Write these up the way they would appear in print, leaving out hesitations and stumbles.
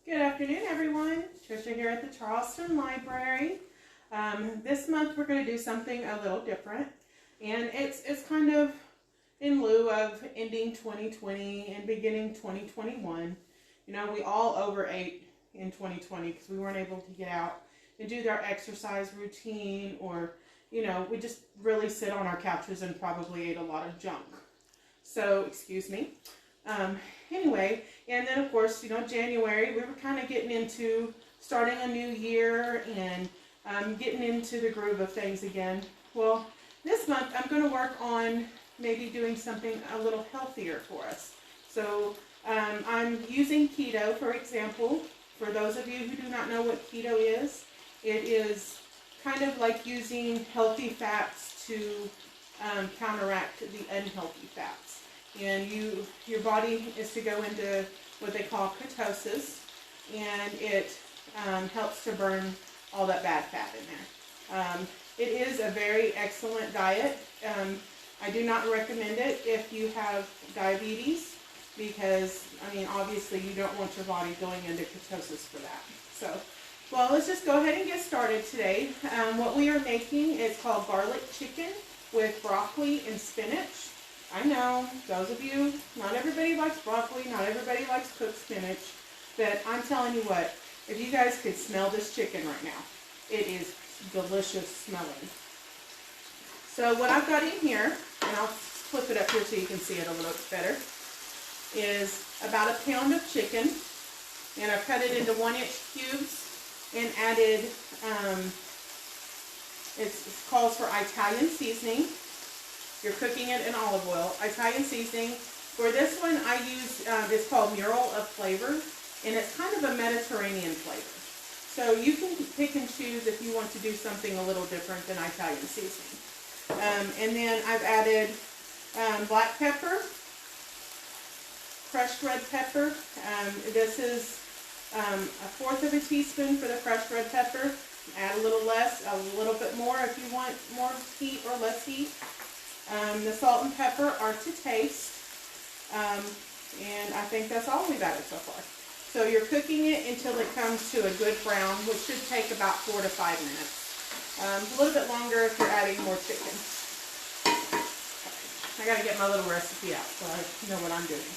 Good afternoon, everyone. Trisha here at the Charleston Library. This month we're going to do something a little different, and it's kind of in lieu of ending 2020 and beginning 2021. You know, we all overate in 2020 because we weren't able to get out and do our exercise routine, or, you know, we just really sit on our couches and probably ate a lot of junk. So, excuse me. Anyway, and then of course, you know, January, we were kind of getting into starting a new year and getting into the groove of things again. Well, this month I'm going to work on maybe doing something a little healthier for us. So I'm using keto, for example. For those of you who do not know what keto is, it is kind of like using healthy fats to counteract the unhealthy fats. And your body is to go into what they call ketosis, and it helps to burn all that bad fat in there. It is a very excellent diet. I do not recommend it if you have diabetes, because, I mean, obviously you don't want your body going into ketosis for that. So, well, let's just go ahead and get started today. What we are making is called garlic chicken with broccoli and spinach. I know, those of you, not everybody likes broccoli, not everybody likes cooked spinach, but I'm telling you what, if you guys could smell this chicken right now, it is delicious smelling. So what I've got in here, and I'll flip it up here so you can see it a little bit better, is about 1 pound of chicken, and I've cut it into 1-inch cubes and added, it calls for Italian seasoning. You're cooking it in olive oil. Italian seasoning. For this one, I use, it's called Mural of Flavor, and it's kind of a Mediterranean flavor. So you can pick and choose if you want to do something a little different than Italian seasoning. And then I've added black pepper, crushed red pepper. This is 1/4 of a teaspoon for the crushed red pepper. Add a little less, a little bit more if you want more heat or less heat. The salt and pepper are to taste, and I think that's all we've added so far. So you're cooking it until it comes to a good brown, which should take about 4 to 5 minutes. A little bit longer if you're adding more chicken. I gotta get my little recipe out so I know what I'm doing.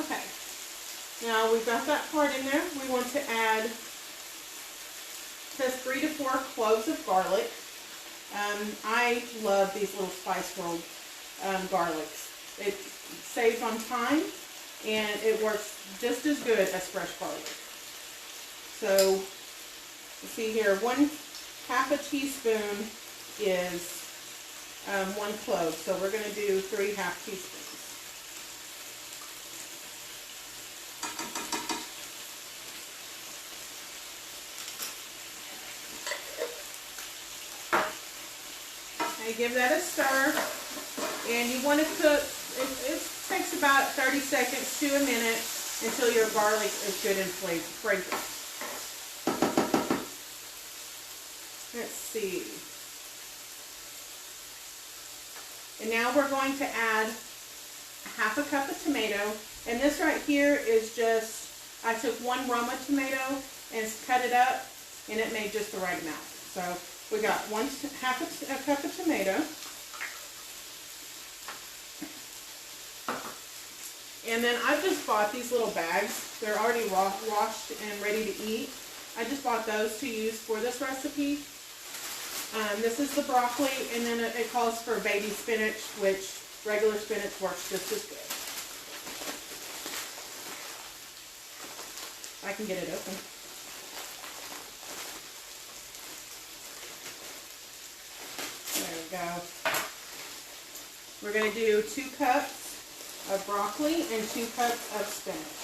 Okay, now we've got that part in there. We want to add just 3 to 4 cloves of garlic. I love these little Spice World garlics. It saves on time, and it works just as good as fresh garlic. So, you see here, 1/2 teaspoon is 1 clove. So we're going to do 3 1/2 teaspoons. Give that a stir, and you want to cook, it takes about 30 seconds to a minute until your garlic is good and fragrant. Let's see. And now we're going to add 1/2 cup of tomato, and this right here is just, I took 1 Roma tomato and cut it up, and it made just the right amount. So we got 1/2 a cup of tomato. And then I just bought these little bags. They're already washed and ready to eat. I just bought those to use for this recipe. This is the broccoli, and then it calls for baby spinach, which regular spinach works just as good. I can get it open. There we go. We're going to do 2 cups of broccoli and 2 cups of spinach.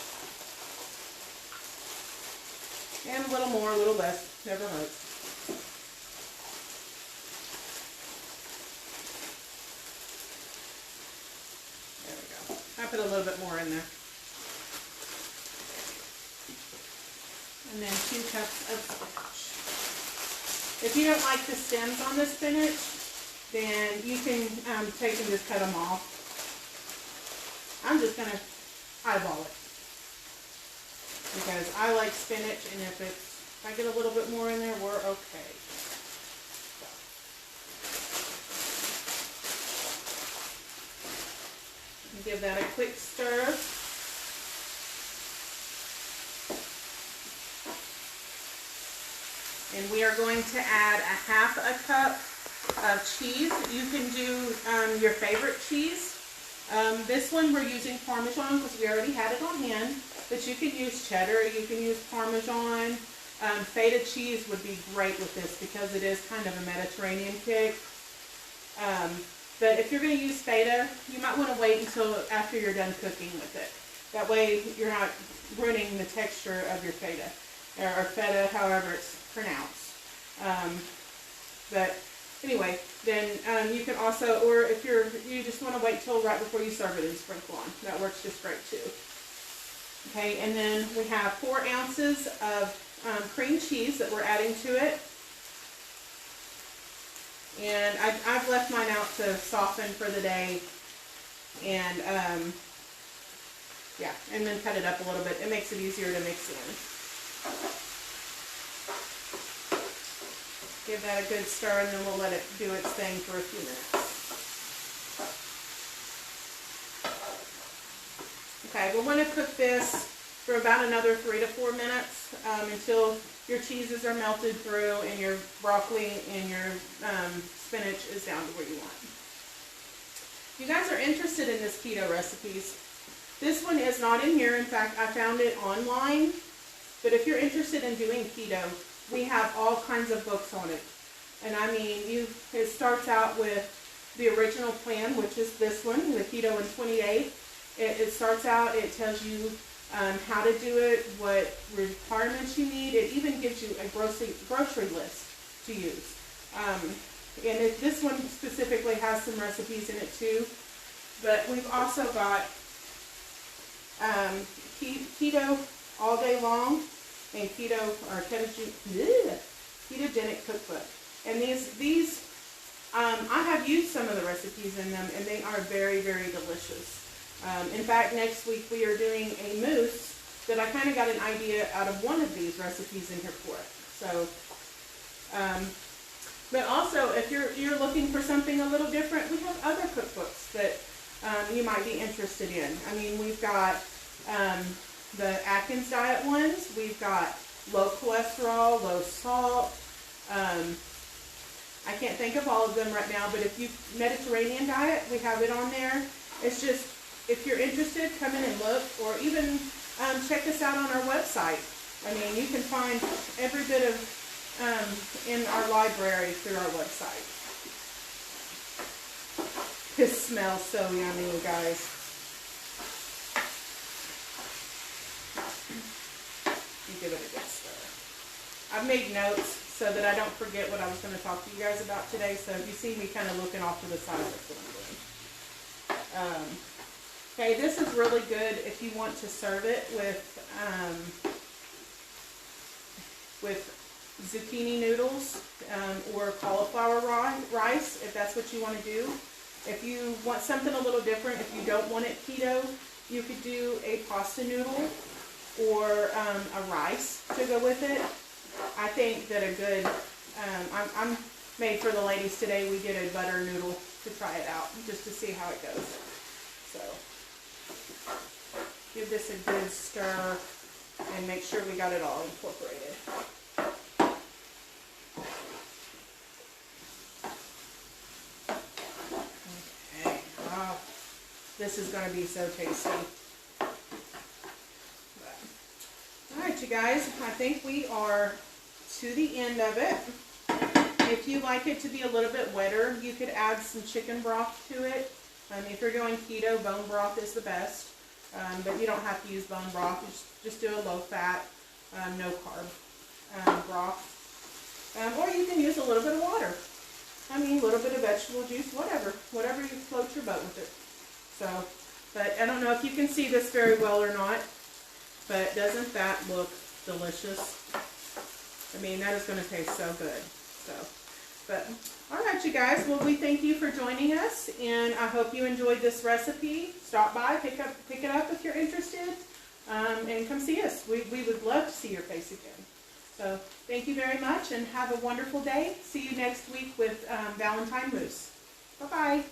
And a little more, a little less, never hurts. There we go. I put a little bit more in there. And then 2 cups of spinach. If you don't like the stems on the spinach, then you can take and just cut them off. I'm just going to, I I like spinach, and if I get a little bit more in there, we're okay. Give that a quick stir. And we are going to add a half a cup of cheese. You can do your favorite cheese. This one we're using Parmesan because we already had it on hand. But you can use cheddar, you can use Parmesan. Feta cheese would be great with this because it is kind of a Mediterranean kick. But if you're going to use feta, you might want to wait until after you're done cooking with it. That way you're not ruining the texture of your feta, or feta, however it's pronounced. But anyway, then you can also, or if you just want to wait till right before you serve it and sprinkle on. That works just great too. Okay, and then we have 4 ounces of cream cheese that we're adding to it. And I've left mine out to soften for the day, and yeah, and then cut it up a little bit. It makes it easier to mix in. Give that a good stir, and then we'll let it do its thing for a few minutes. Okay, we're going to cook this for about another 3 to 4 minutes until your cheeses are melted through and your broccoli and your spinach is down to where you want. If you guys are interested in this keto recipes, this one is not in here. In fact, I found it online. But if you're interested in doing keto, we have all kinds of books on it. And I mean, it starts out with the original plan, which is this one, the Keto in 28. It starts out, it tells you how to do it, what requirements you need. It even gives you a grocery list to use. And this one specifically has some recipes in it too. But we've also got keto all day long and ketogenic cookbook. And these I have used some of the recipes in them, and they are very, very delicious. In fact, next week we are doing a mousse that I kind of got an idea out of one of these recipes in here for it. So, but also if you're looking for something a little different, we have other cookbooks that you might be interested in. I mean, we've got the Atkins diet ones. We've got low cholesterol, low salt. I can't think of all of them right now, but if you Mediterranean diet, we have it on there. It's just, if you're interested, come in and look, or even check us out on our website. I mean, you can find every bit of in our library through our website. This smells so yummy, you guys. You give it a good stir. I've made notes so that I don't forget what I was going to talk to you guys about today. So if you see me kind of looking off to the side, that's what I'm doing. Okay, this is really good if you want to serve it with zucchini noodles or cauliflower rice, if that's what you want to do. If you want something a little different, if you don't want it keto, you could do a pasta noodle or a rice to go with it. I think that a good, I'm made for the ladies today. We did a butter noodle to try it out, just to see how it goes. So, give this a good stir and make sure we got it all incorporated. Okay, wow, this is going to be so tasty. Alright, you guys, I think we are to the end of it. If you like it to be a little bit wetter, you could add some chicken broth to it. If you're going keto, bone broth is the best. But you don't have to use bone broth. Just do a low-fat, no-carb broth. Or you can use a little bit of water. I mean, a little bit of vegetable juice, whatever you float your boat with it. So, but I don't know if you can see this very well or not. But doesn't that look delicious? I mean, that is going to taste so good. So, but all right, you guys. Well, we thank you for joining us, and I hope you enjoyed this recipe. Stop by, pick it up if you're interested. and come see us. We would love to see your face again. So thank you very much, and have a wonderful day. See you next week with Valentine Mousse. Bye-bye.